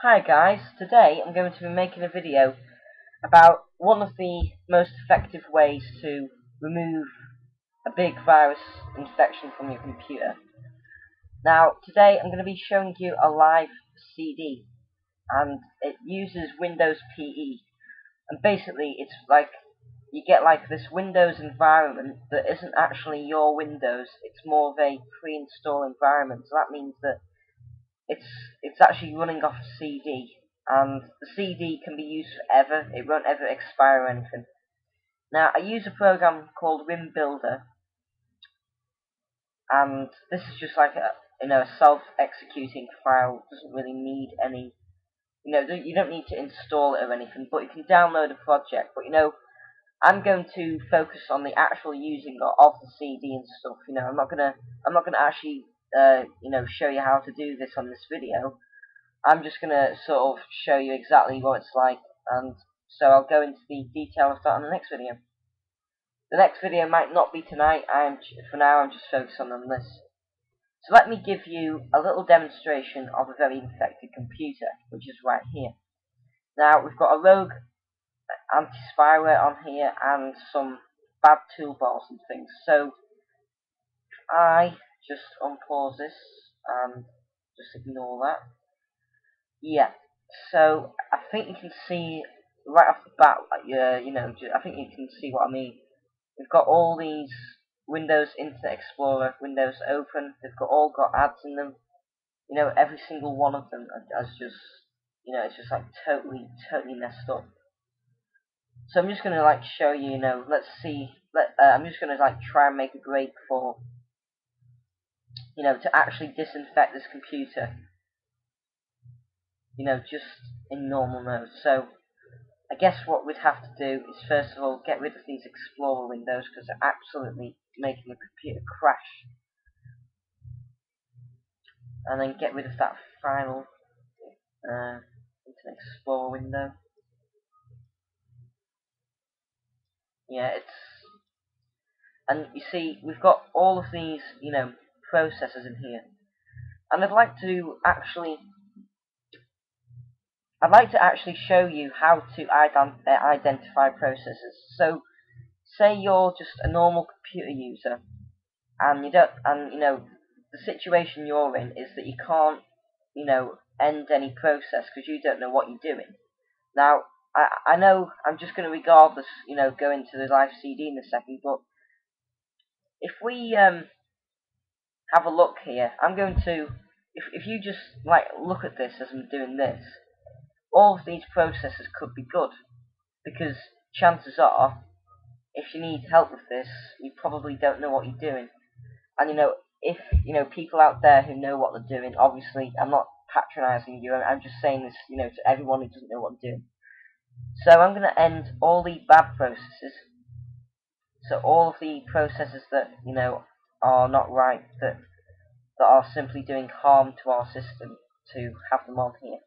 Hi guys, today I'm going to be making a video about one of the most effective ways to remove a big virus infection from your computer. Now today I'm going to be showing you a live CD, and it uses Windows PE, and basically it's like you get like this Windows environment that isn't actually your Windows, it's more of a pre-installed environment. So that means that it's actually running off a CD, and the CD can be used forever. It won't ever expire or anything. Now I use a program called Win Builder, and this is just like a self-executing file. It doesn't really need any, you don't need to install it or anything, but you can download a project. But I'm going to focus on the actual using of the CD and stuff. I'm not gonna actually show you how to do this on this video. I'm just gonna sort of show you exactly what it's like, and so I'll go into the detail of that on the next video. The next video might not be tonight. For now I'm just focusing on this. So let me give you a little demonstration of a very infected computer, which is right here. Now we've got a rogue anti-spyware on here and some bad toolbars and things. So I just unpause this and just ignore that. Yeah, so I think you can see right off the bat, I think you can see what I mean. We've got all these Windows Internet Explorer windows open. They've all got ads in them. Every single one of them has just, it's just like totally messed up. So I'm just gonna like show you, let's see. I'm just gonna like try and make a break for, to actually disinfect this computer. Just in normal mode. So I guess what we'd have to do is first of all get rid of these Explorer windows because they're absolutely making the computer crash, and then get rid of that final Internet Explorer window. Yeah, and you see we've got all of these processors in here, and I'd like to actually show you how to identify processors. So, say you're just a normal computer user, and the situation you're in is that you can't, end any process because you don't know what you're doing. Now, I know I'm just going to regardless, go into the live CD in a second, but if we have a look here, I'm going to, if you just like look at this as I'm doing this, all of these processes could be good, because chances are, if you need help with this, you probably don't know what you're doing. And if people out there who know what they're doing, obviously I'm not patronizing you, I'm just saying this, to everyone who doesn't know what they're doing. So I'm going to end all the bad processes. So all of the processes that are not right, that are simply doing harm to our system, to have them on here.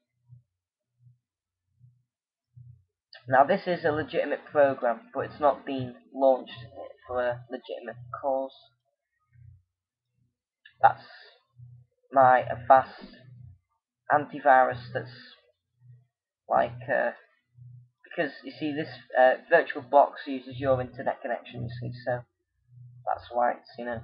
Now this is a legitimate program, but it's not been launched for a legitimate cause. That's my Avast antivirus. That's like because you see this virtual box uses your internet connection, you see, so that's why it's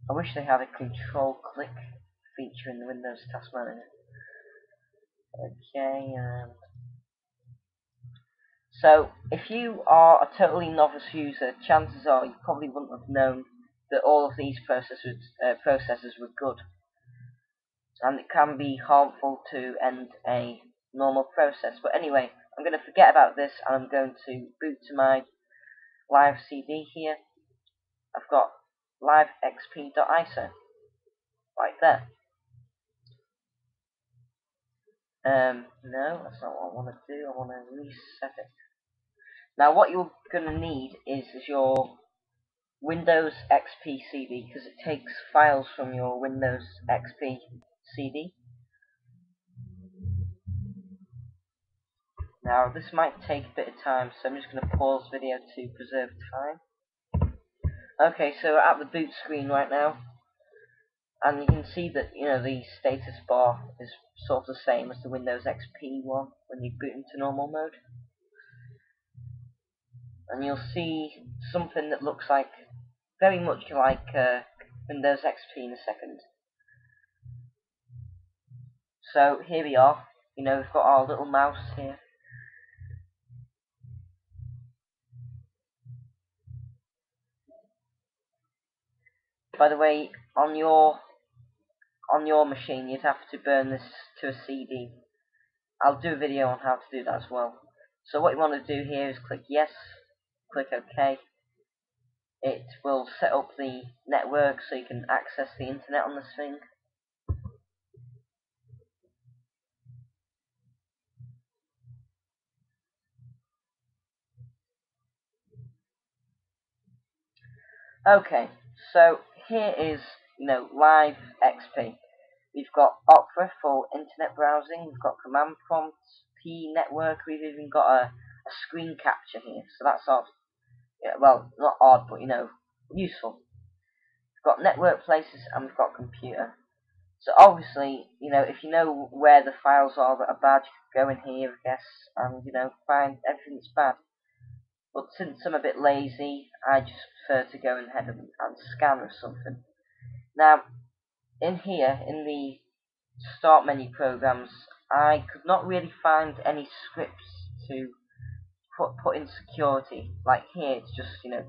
I wish they had a control click feature in the Windows Task Manager. Okay, so if you are a totally novice user, chances are you probably wouldn't have known that all of these processes were good, and it can be harmful to end a normal process. But anyway, I'm going to forget about this, and I'm going to boot to my live CD here. I've got livexp.iso right there. No, that's not what I want to do. I want to reset it. Now what you're going to need is your Windows XP CD, because it takes files from your Windows XP CD. Now this might take a bit of time, so I'm just going to pause video to preserve time. Okay, so we're at the boot screen right now, and you can see that, you know, the status bar is sort of the same as the Windows XP one when you boot into normal mode. And you'll see something that looks like, very much like Windows XP in a second. So here we are, you know, we've got our little mouse here. By the way, on your machine you'd have to burn this to a CD. I'll do a video on how to do that as well. So what you want to do here is click yes, click OK. It will set up the network so you can access the internet on this thing. Okay, so here is, you know, live XP. We've got Opera for internet browsing, we've got command prompts, P network, we've even got a screen capture here, so that's odd. Yeah, well, not odd, but, you know, useful. We've got network places and we've got computer. So obviously, you know, if you know where the files are that are bad, you can go in here, I guess, and, you know, find everything that's bad. But since I'm a bit lazy, I just prefer to go ahead and scan or something. Now, in here, in the start menu programs, I could not really find any scripts to put in security. Like here, it's just, you know,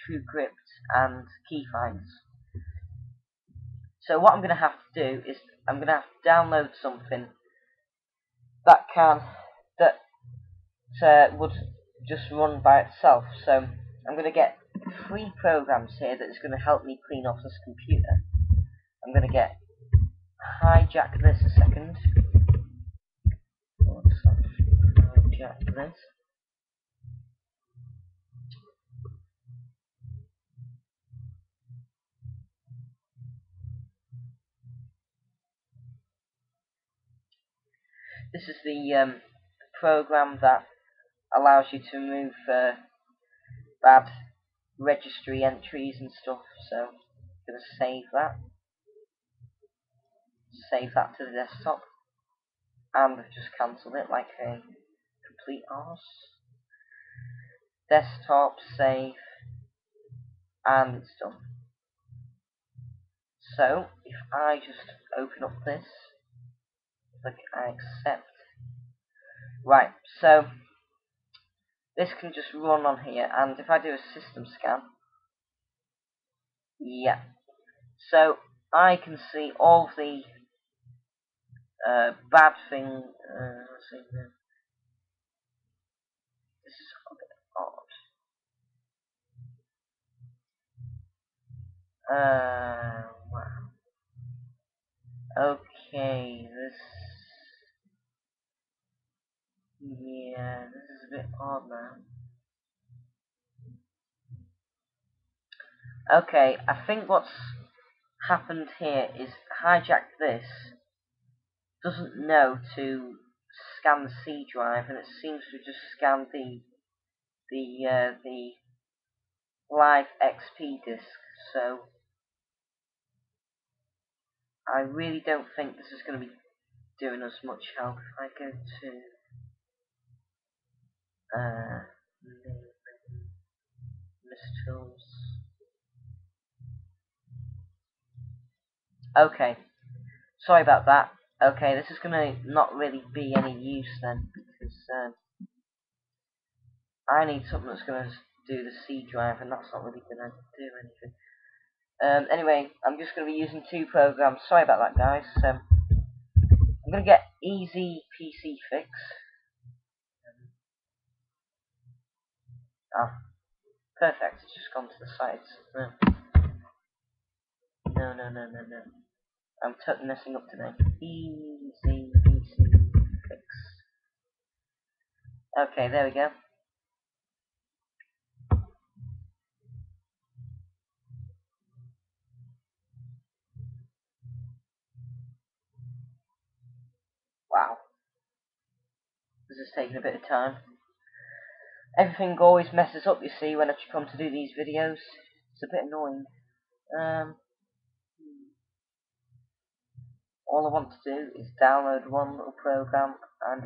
TrueCrypt and keyfinds. So what I'm going to have to do is I'm going to have to download something that would just run by itself. So I'm going to get 3 programs here that is going to help me clean off this computer. I'm going to get hijack this a second. Hijack this. This is the program that allows you to remove bad registry entries and stuff. So I'm going to save that. Save that to the desktop. And I've just cancelled it like a complete arse. Desktop, save, and it's done. So if I just open up this, click I accept. Right, so this can just run on here, and if I do a system scan, yeah, so I can see all the bad thing. Let's see, this is a bit odd. Wow. Okay, yeah, this is a bit odd now. Okay, I think what's happened here is hijack this doesn't know to scan the C drive, and it seems to just scan the live XP disk. So I really don't think this is going to be doing us much help. If I go to tools. Okay, sorry about that. Okay, this is going to not really be any use then, because I need something that's going to do the C drive, and that's not really going to do anything. Anyway, I'm just going to be using 2 programs. Sorry about that, guys. I'm going to get Easy PC Fix. Perfect. It's just gone to the sites. No. I'm totally messing up today. Easy PC Fix. Okay, there we go. Wow. This is taking a bit of time. Everything always messes up, you see, when I come to do these videos. It's a bit annoying. All I want to do is download one little program, and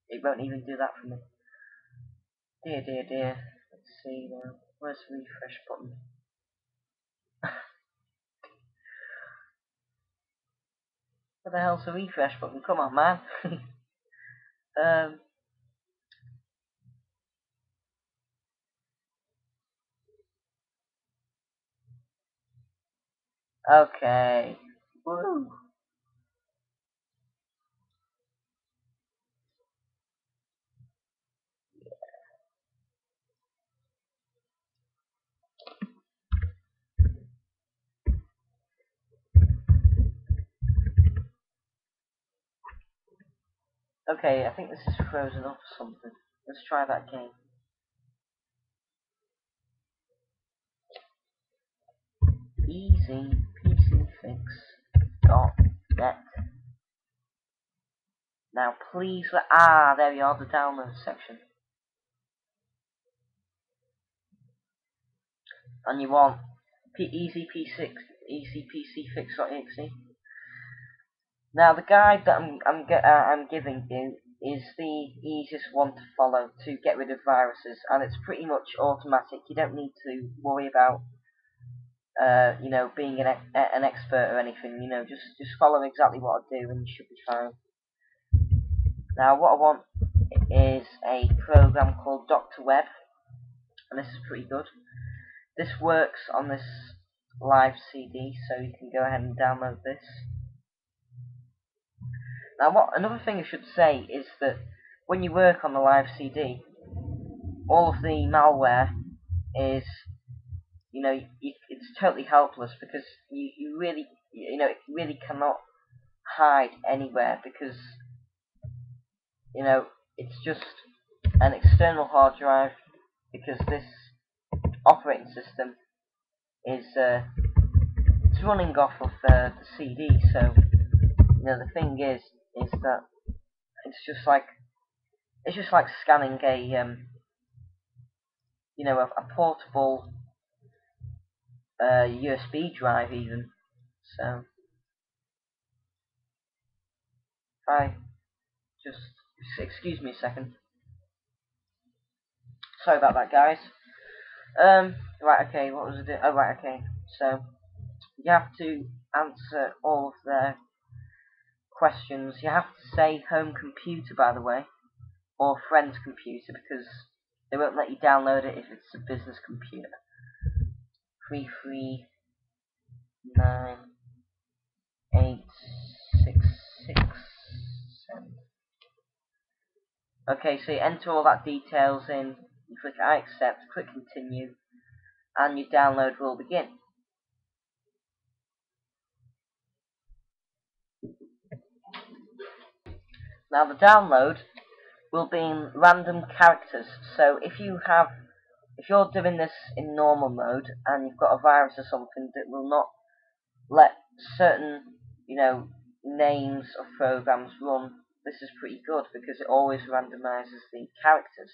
it won't even do that for me. Dear, dear, dear. Let's see now. Where's the refresh button? What the hell's the refresh button? Come on, man. Okay. Woo. Okay, I think this is frozen up or something. Let's try that game. EasyPCFix.net. Now please there we are, the download section. And you want EasyPCFix.exe. Now the guide that I'm giving you is the easiest one to follow to get rid of viruses, and it's pretty much automatic. You don't need to worry about being an expert or anything. Just follow exactly what I do, and you should be fine. Now what I want is a program called Dr. Web, and this is pretty good. This works on this live CD, so you can go ahead and download this. Now, another thing I should say is that when you work on the live CD, all of the malware is, it's totally helpless, because you really, it really cannot hide anywhere, because, it's just an external hard drive, because this operating system is it's running off of the CD. So the thing is that it's just like scanning a portable USB drive even. So if I just excuse me a second. Sorry about that, guys. Right, okay, what was it? Oh, right, okay. So you have to answer all of their questions. You have to say home computer, by the way, or friend's computer, because they won't let you download it if it's a business computer. 3398667. Okay, so you enter all that details in, you click I accept, click continue, and your download will begin. Now the download will be in random characters, so if you're doing this in normal mode and you've got a virus or something that will not let certain, names of programs run, this is pretty good because it always randomizes the characters.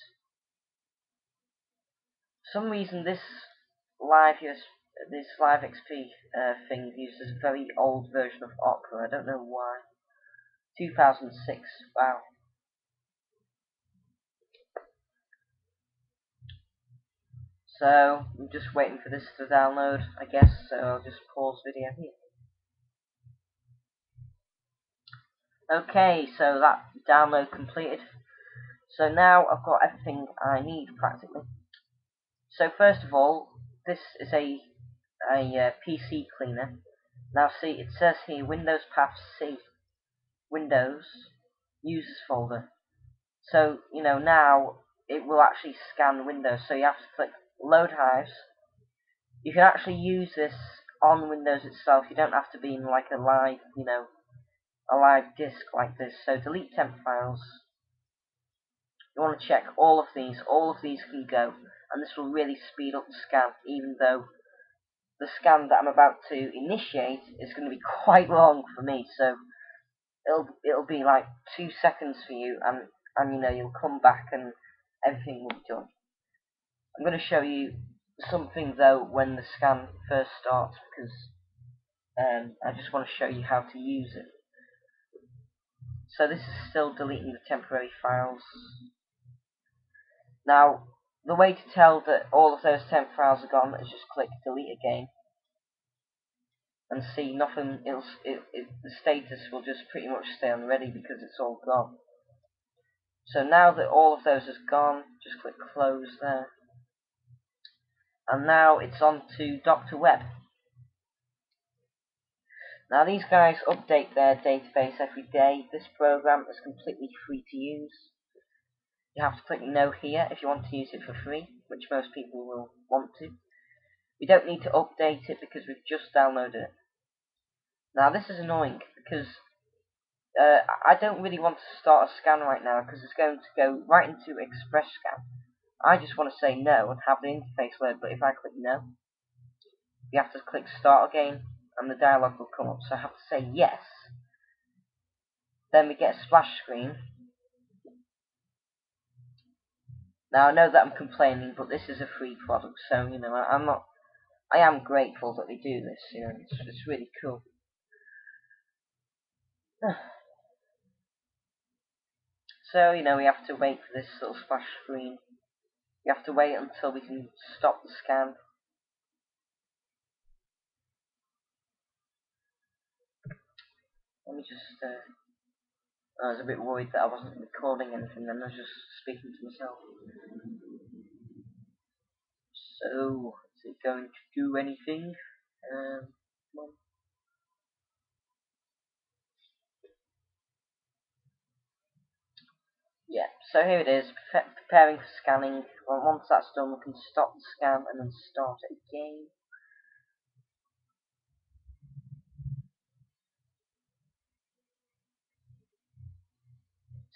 For some reason this live XP thing uses a very old version of Opera. I don't know why. 2006. Wow. So I'm just waiting for this to download, I guess. So I'll just pause video here. Okay, so that download completed. So now I've got everything I need practically. So first of all, this is a PC cleaner. Now see, it says here Windows Path C, Windows, Users folder. So now it will actually scan Windows. So you have to click Load Hives. You can actually use this on Windows itself. You don't have to be in like a live, a live disk like this. So delete temp files. You want to check all of these. All of these can go, and this will really speed up the scan, even though the scan that I'm about to initiate is going to be quite long for me. So it'll be like 2 seconds for you, and you'll come back and everything will be done. I'm going to show you something though when the scan first starts, because I just want to show you how to use it. So this is still deleting the temporary files. Now, the way to tell that all of those temp files are gone is just click delete again, and see nothing. The status will just pretty much stay on ready because it's all gone. So now that all of those is gone, just click close there, and now it's on to Dr. Web. Now these guys update their database every day. This program is completely free to use. You have to click no here if you want to use it for free, which most people will want to. We don't need to update it because we've just downloaded it. Now this is annoying because I don't really want to start a scan right now because it's going to go right into Express Scan. I just want to say no and have the interface load, but if I click no, you have to click start again and the dialog will come up. So I have to say yes. Then we get a splash screen. Now I know that I'm complaining, but this is a free product, so you know I am grateful that they do this. You know, it's really cool. So you know we have to wait for this little splash screen. We have to wait until we can stop the scan. Let me just. I was a bit worried that I wasn't recording anything, then I was just speaking to myself. So, is it going to do anything? Come on. Yeah, so here it is, preparing for scanning. Well, once that's done, we can stop the scan and then start it again.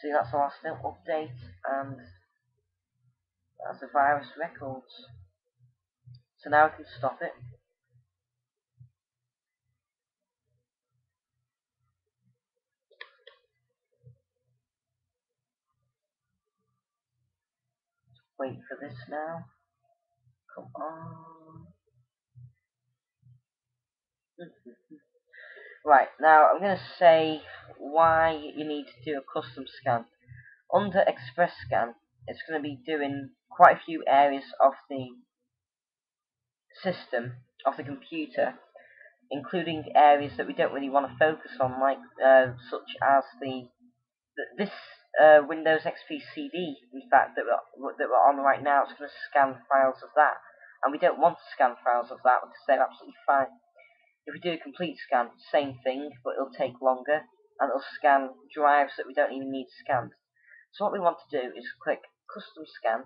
See, that's the last update, and that's the virus records. So now we can stop it. Wait for this now. Come on. Right, now I'm going to say why you need to do a custom scan. Under Express Scan, it's going to be doing quite a few areas of the system, of the computer, including areas that we don't really want to focus on, like such as this Windows XP CD, in fact, that we're on right now. It's going to scan files of that, and we don't want to scan files of that because they're absolutely fine. If we do a complete scan, same thing, but it'll take longer, and it'll scan drives that we don't even need scanned. So what we want to do is click Custom Scan.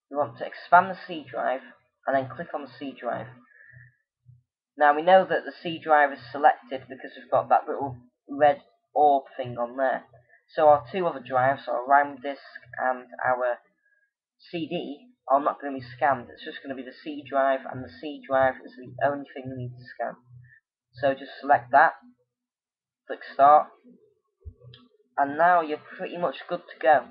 We want to expand the C drive, and then click on the C drive. Now we know that the C drive is selected because we've got that little red orb thing on there. So our two other drives, our RAM disk and our CD, are not going to be scanned. It's just going to be the C drive, and the C drive is the only thing we need to scan. So just select that, click Start, and now you're pretty much good to go.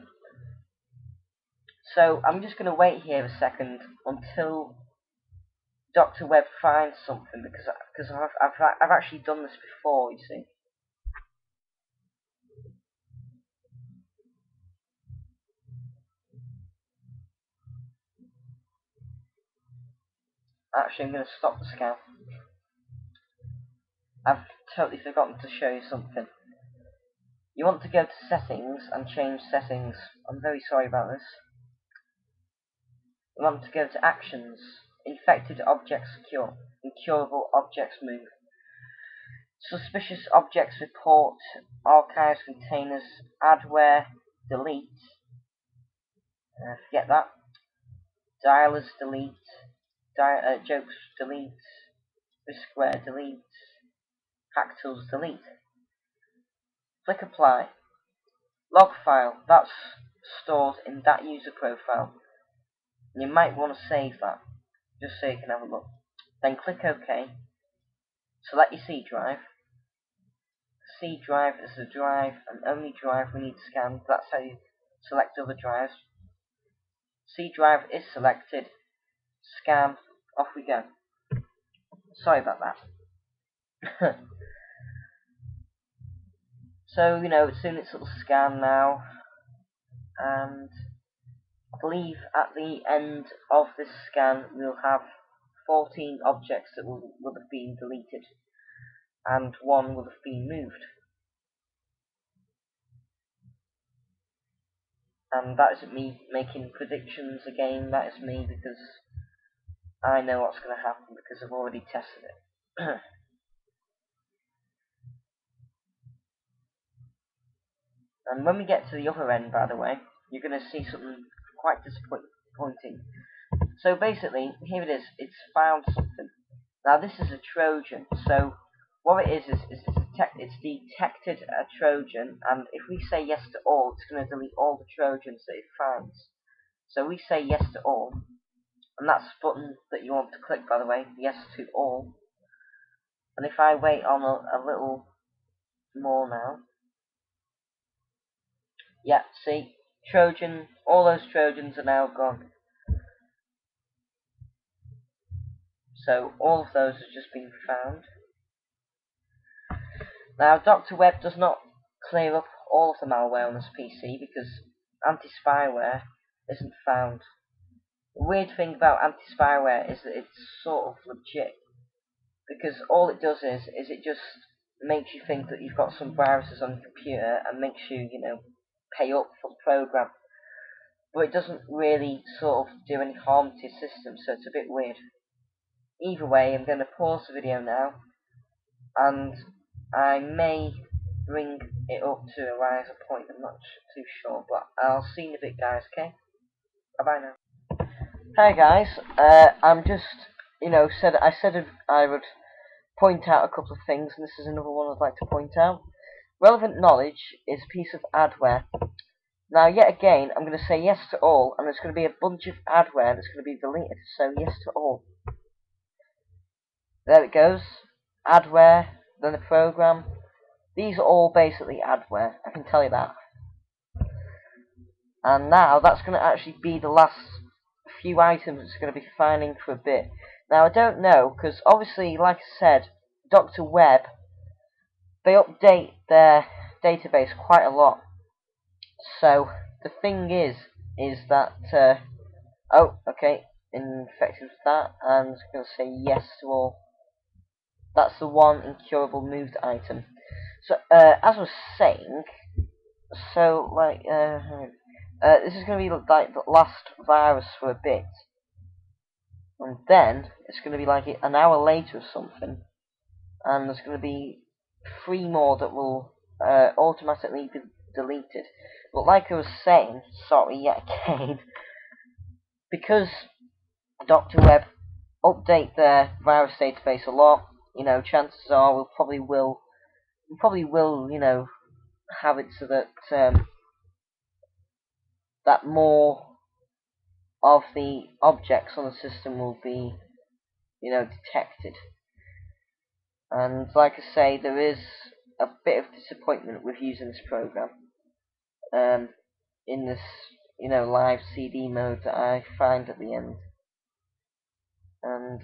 So I'm just going to wait here a second until Dr. Web finds something, because I've actually done this before, you see. Actually, I'm going to stop the scan. I've totally forgotten to show you something. You want to go to Settings and change Settings. I'm very sorry about this. You want to go to Actions, Infected Objects Secure, Incurable Objects Move, Suspicious Objects Report, Archives Containers, Adware, Delete, forget that, Dialers Delete, Jokes Delete, Riskware Delete, Hack Tools Delete. Click Apply. Log file, that's stored in that user profile. You might want to save that, just so you can have a look. Then click OK. Select your C drive. C drive is the drive and only drive we need scanned. That's how you select other drives. C drive is selected. Scan. Off we go. Sorry about that. So, it's doing its little scan now, and I believe at the end of this scan we'll have 14 objects that will have been deleted, and one will have been moved. And that isn't me making predictions again, that is me because I know what's going to happen because I've already tested it. And when we get to the other end, by the way, you're going to see something quite disappointing. So basically, here it is, it's found something. Now this is a Trojan, so what it is it's detected a Trojan, and if we say yes to all, it's going to delete all the Trojans that it finds. So we say yes to all, and that's the button that you want to click, by the way, yes to all. And if I wait on a little more now, yeah, see, Trojan, all those Trojans are now gone. So all of those have just been found. Now, Dr. Webb does not clear up all of the malware on this PC because anti-spyware isn't found. The weird thing about anti-spyware is that it's sort of legit, because all it does is it just makes you think that you've got some viruses on your computer and makes you, pay up for the program. But it doesn't really sort of do any harm to your system, so it's a bit weird. Either way, I'm going to pause the video now, and I may bring it up to a riser point, I'm not too sure, but I'll see you in a bit, guys, okay? Bye-bye now. Hi guys, I'm just, I said I would point out a couple of things, and this is another one I'd like to point out. Relevant knowledge is a piece of adware. Now, yet again, I'm going to say yes to all, and there's going to be a bunch of adware that's going to be deleted, so yes to all. There it goes, adware, then the program. These are all basically adware, I can tell you that. And now, that's going to actually be the last few items it's going to be finding for a bit. Now, I don't know, because obviously, like I said, Dr. Webb, they update their database quite a lot. So, the thing is that, oh, okay, infected with that, and I'm going to say yes to all. That's the one incurable moved item. So, as I was saying, so, like, this is going to be like the last virus for a bit. And then, it's going to be like an hour later or something. And there's going to be 3 more that will automatically be deleted. But like I was saying, sorry yet again, because Dr. Webb update their virus database a lot, chances are we probably will, have it so that that more of the objects on the system will be, detected. And like I say, there is a bit of disappointment with using this program in this, live CD mode that I find at the end. And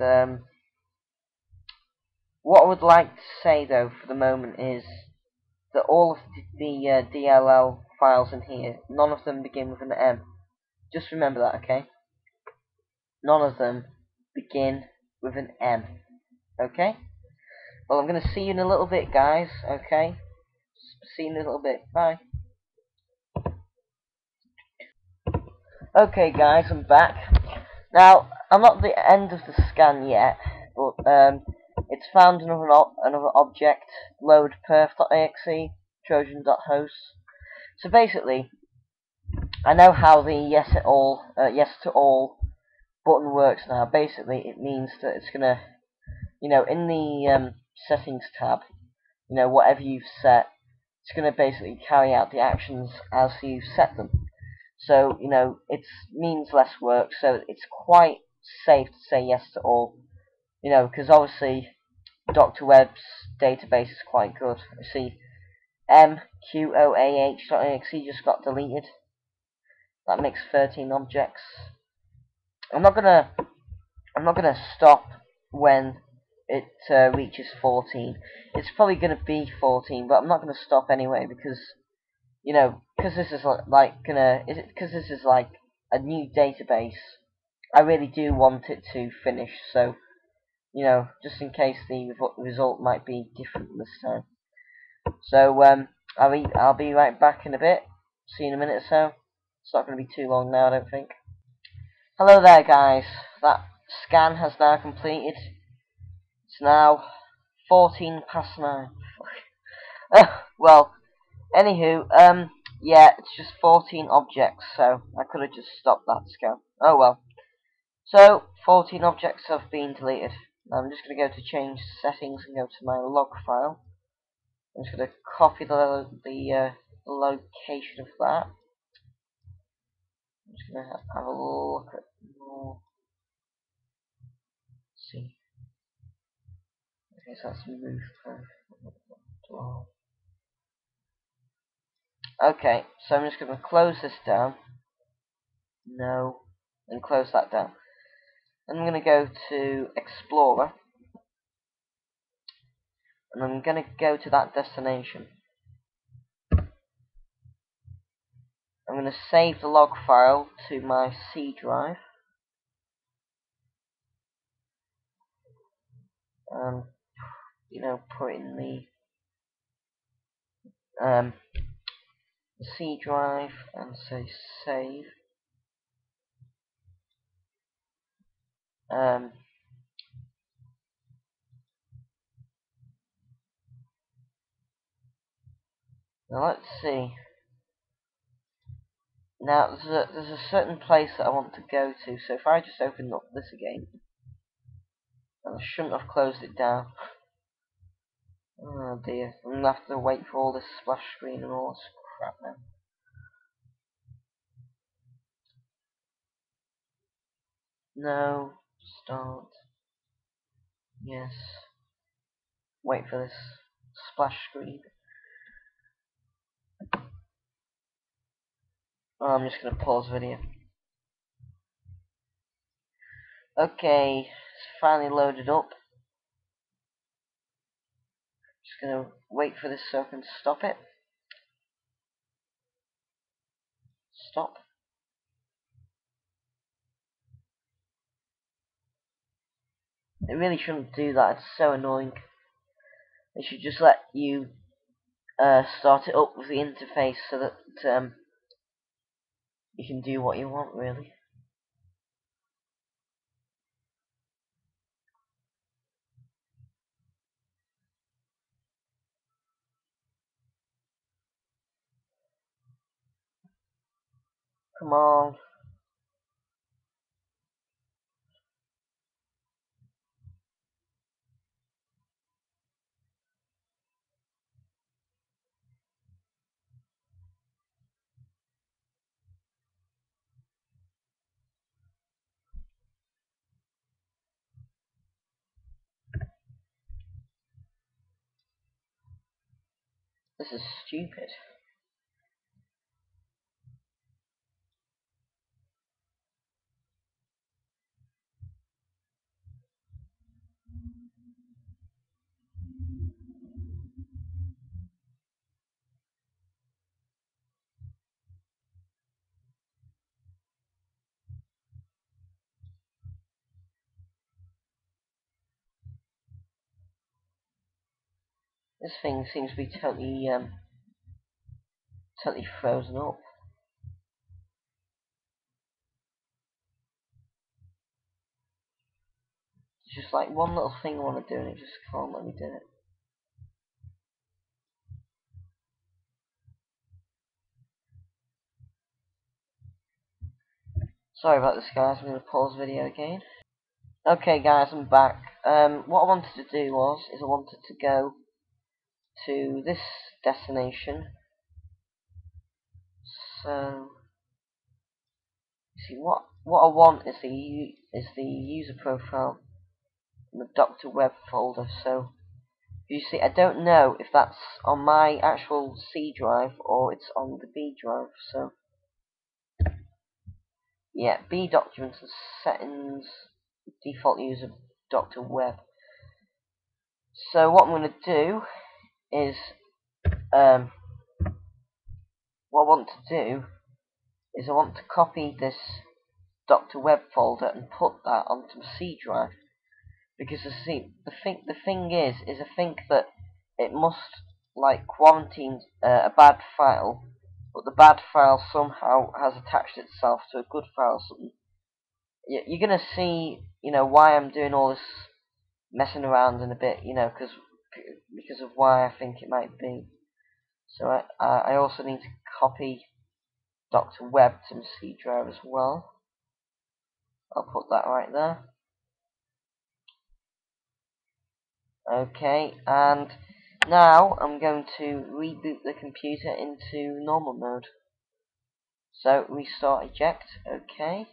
what I would like to say, though, for the moment is that all of the DLL files in here, none of them begin with an M. Just remember that, okay? None of them begin with an M. Okay? Well, I'm going to see you in a little bit, guys, okay? See you in a little bit. Bye. Okay, guys, I'm back. Now, I'm not at the end of the scan yet, but it's found another object, load perf.exe, trojan.host. So basically, I know how the yes to all button works now. Basically, it means that it's gonna, in the settings tab, whatever you've set, it's gonna basically carry out the actions as you've set them. So, it means less work, so it's quite safe to say yes to all. Because obviously Dr. Webb's database is quite good. You see, mqoah.exe just got deleted. That makes 13 objects. I'm not gonna stop when it reaches 14. It's probably gonna be 14, but I'm not gonna stop anyway because because this is because this is like a new database. I really do want it to finish, so just in case the result might be different this time. So I'll be right back in a bit. See you in a minute or so. It's not going to be too long now, I don't think. Hello there, guys. That scan has now completed. It's now 14 past 9. Well, anywho, yeah, it's just 14 objects, so I could have just stopped that scan. Oh well. So 14 objects have been deleted. I'm just going to go to change settings and go to my log file. I'm just going to copy the location of that. I'm just going to have a look at more. Let's see. Okay, so that's move profile. Okay, so I'm just going to close this down. No. And close that down. And I'm going to go to Explorer. And I'm going to go to that destination. I'm going to save the log file to my C drive. And, put in the C drive and say save. Now let's see. Now there's a certain place that I want to go to. So if I just open up this again, and I shouldn't have closed it down. Oh dear, I'm gonna have to wait for all this splash screen and all this crap now. No, start. Yes. Wait for this splash screen. Oh, I'm just gonna pause video. Okay, it's finally loaded up. Just gonna wait for this so I can stop it. Stop. It really shouldn't do that, it's so annoying. They should just let you start it up with the interface so that you can do what you want, really. Come on. This is stupid. This thing seems to be totally frozen up. It's just like one little thing I want to do and it just can't let me do it. Sorry about this, guys. I'm going to pause video again. Okay, guys, I'm back. What I wanted to do is I wanted to go to this destination. So, see what I want is the user profile in the Dr. Web folder. So, you see, I don't know if that's on my actual C drive or it's on the B drive. So, Yeah, B documents and settings, default user Dr. Web. So what I'm going to do is, what I want to do is I want to copy this Dr. Web folder and put that onto a C drive. Because the thing is I think that it must like quarantine a bad file, but the bad file somehow has attached itself to a good file or something. You're gonna see, why I'm doing all this messing around in a bit, because of why I think it might be. So I also need to copy Dr. Web to my C drive as well. I'll put that right there. Okay, and now I'm going to reboot the computer into normal mode. So restart eject, okay.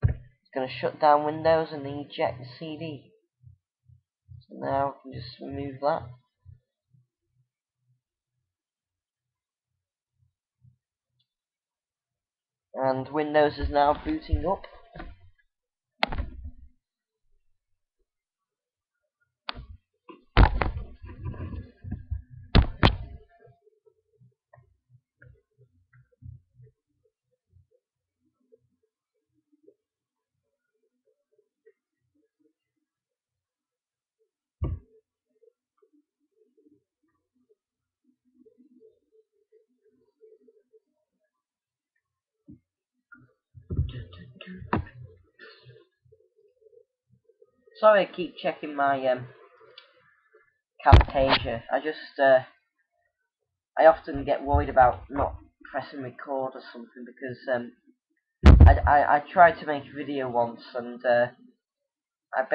It's going to shut down Windows and then eject the CD. So now I can just remove that. And Windows is now booting up. Sorry I keep checking my Camtasia. I often get worried about not pressing record or something because I tried to make a video once and I've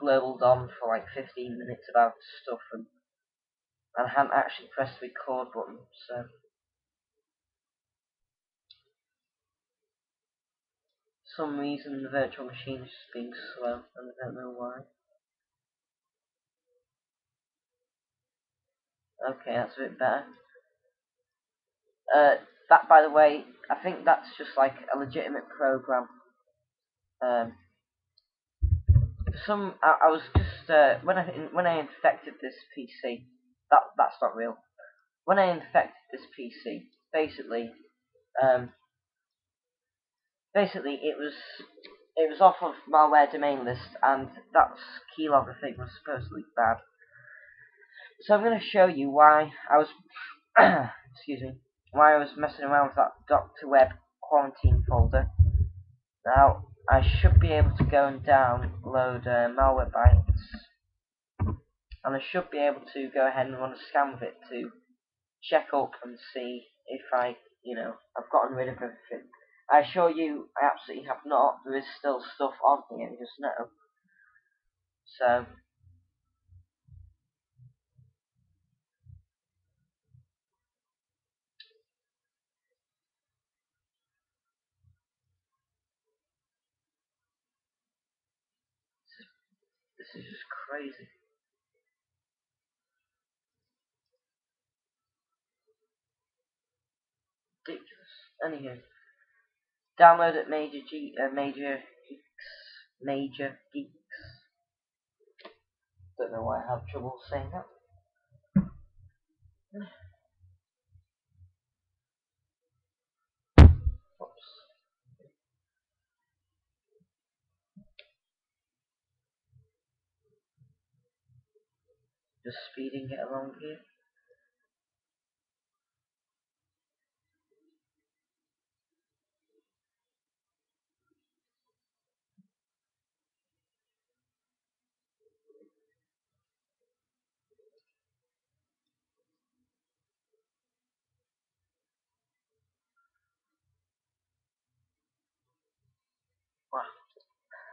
blurbled on for like 15 minutes about stuff and I hadn't actually pressed the record button, so for some reason the virtual machine is just being slow and I don't know why. Okay, that's a bit better. That, by the way, I think that's just like a legitimate program. I was just when I infected this PC. That's not real. When I infected this PC, basically it was off of malware domain list, and that keylogger thing was supposedly bad. So I'm going to show you why I was excuse me, why I was messing around with that Dr. Web quarantine folder. Now I should be able to go and download Malwarebytes, and I should be able to go ahead and run a scan with it to check up and see if I've gotten rid of everything. I assure you, I absolutely have not. There is still stuff on here, just know. So this is just crazy. Ridiculous. Anywho, download at Major Geeks. Don't know why I have trouble saying that. Oops. Just speeding it along here.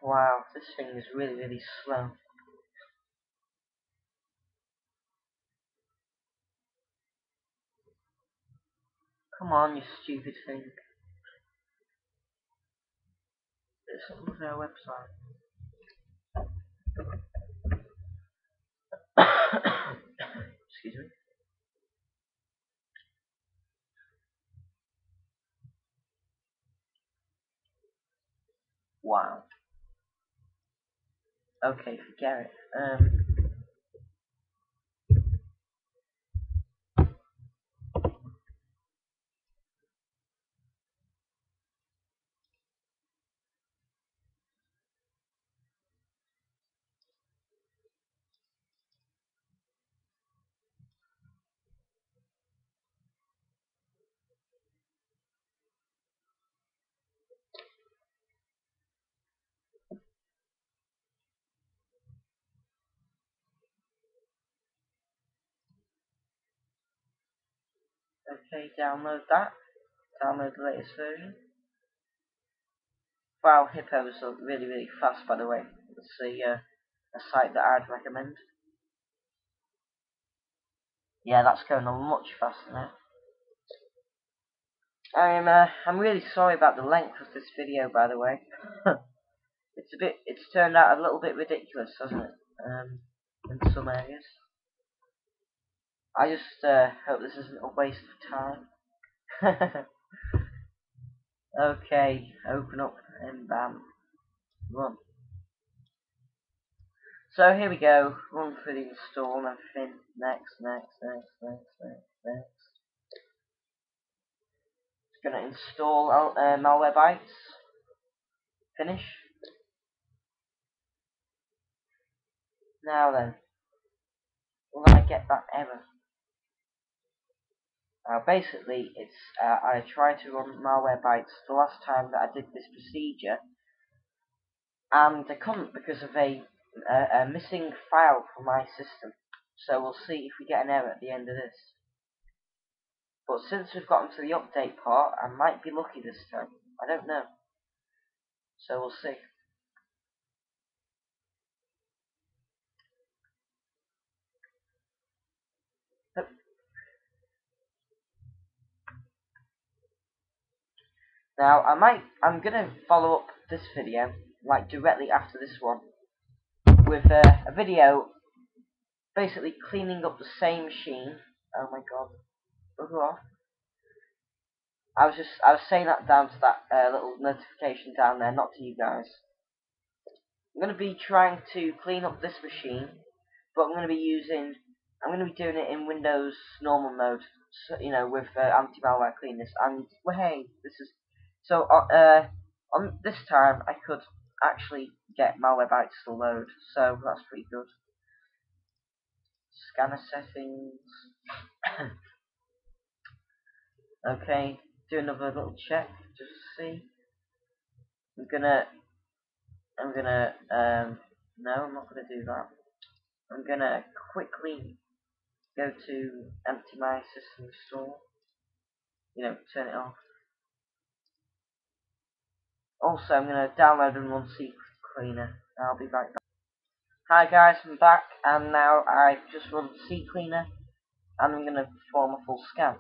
Wow, this thing is really, really slow. Come on, you stupid thing. Let's look at our website. Excuse me. Wow. Okay, forget it. Okay, download that. Download the latest version. Wow, Hippos are really, really fast, by the way. It's a site that I'd recommend. Yeah, that's going on much faster now. I'm really sorry about the length of this video, by the way. It's turned out a little bit ridiculous, hasn't it? In some areas. I just hope this isn't a waste of time. Okay, open up and bam, run. So here we go, run through the install and everything. Next. It's gonna install Malwarebytes. Finish. Now then, will I get that error? Now basically, it's I tried to run Malwarebytes the last time that I did this procedure, and I couldn't because of a missing file from my system. So we'll see if we get an error at the end of this. But since we've gotten to the update part, I might be lucky this time. I don't know. So we'll see. Now I'm gonna follow up this video, like directly after this one, with a video basically cleaning up the same machine. Oh my god. I was saying that down to that little notification down there, not to you guys. I'm going to be trying to clean up this machine, but I'm going to be doing it in Windows normal mode, so, you know, with anti-malware cleanness. And well, hey, so on this time I could actually get Malwarebytes to load, so that's pretty good. Scanner settings. Okay, do another little check just to see. I'm gonna no, I'm not gonna do that. I'm gonna quickly go to empty my system restore. You know, turn it off. Also, I'm gonna download and run CCleaner. I'll be right back. Hi guys, I'm back, and now I've just run CCleaner, and I'm gonna perform a full scan.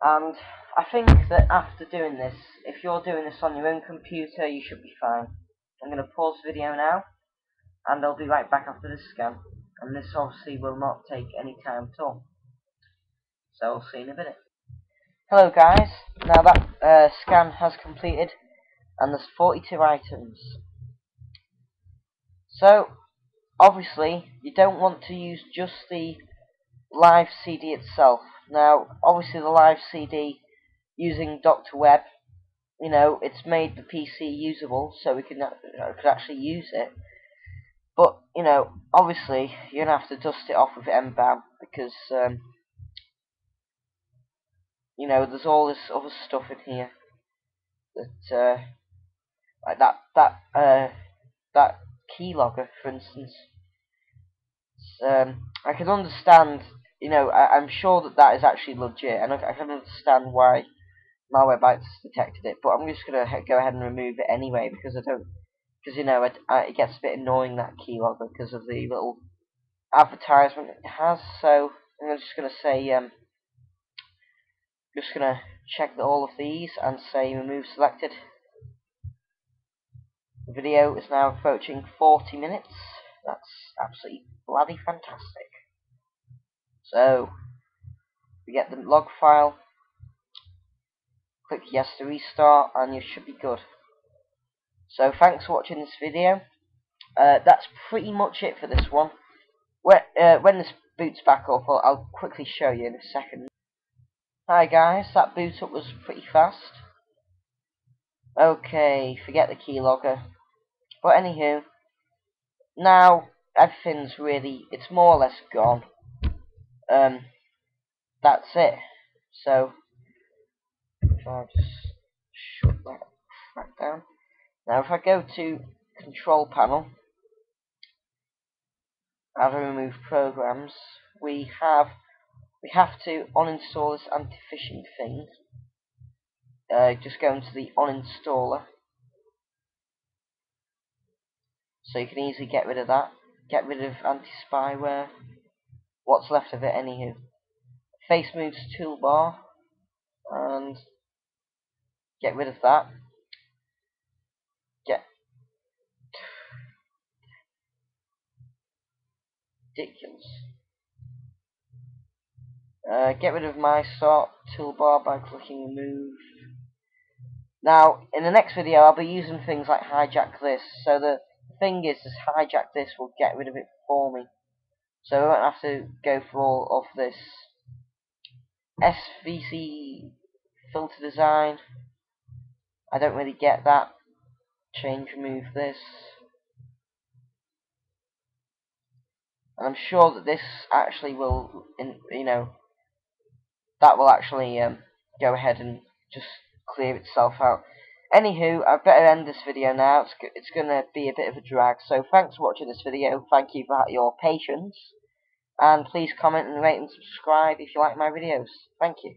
And I think that after doing this, if you're doing this on your own computer, you should be fine. I'm gonna pause the video now, and I'll be right back after this scan. And this obviously will not take any time at all. So we'll see in a minute. Hello guys, now that scan has completed, and there's 42 items. So, obviously, you don't want to use just the live CD itself. Now, obviously the live CD, using Dr. Web, you know, it's made the PC usable, so we could actually use it. But, you know, obviously, you're going to have to dust it off with MBAM, because, you know, there's all this other stuff in here that, like that keylogger, for instance. I can understand, you know, I'm sure that is actually legit, and I can understand why Malwarebytes detected it, but I'm just gonna go ahead and remove it anyway, because you know, it gets a bit annoying, that keylogger, because of the little advertisement it has. So I'm just gonna say, just gonna check all of these and say remove selected. The video is now approaching 40 minutes. That's absolutely bloody fantastic. So we get the log file, click yes to restart, and you should be good. So thanks for watching this video. That's pretty much it for this one. When this boots back up, I'll quickly show you in a second. Hi guys, that boot up was pretty fast. Okay, forget the keylogger. But anywho, now everything's really, it's more or less gone. That's it. So, if I just shut that back down. Now if I go to control panel, how to remove programs, we have to uninstall this anti-phishing thing. Just go into the uninstaller. So you can easily get rid of that. Get rid of anti-spyware. What's left of it anywho. Face moves toolbar. And get rid of that. Ridiculous. Get rid of my sort toolbar by clicking remove. Now, in the next video, I'll be using things like hijack this. So the thing is, hijack this will get rid of it for me. So I won't have to go through all of this. SVC filter design. I don't really get that. Change, remove this. And I'm sure that this actually will, that will actually go ahead and just clear itself out. Anywho, I better end this video now. It's going to be a bit of a drag. So thanks for watching this video. Thank you for your patience. And please comment and rate and subscribe if you like my videos. Thank you.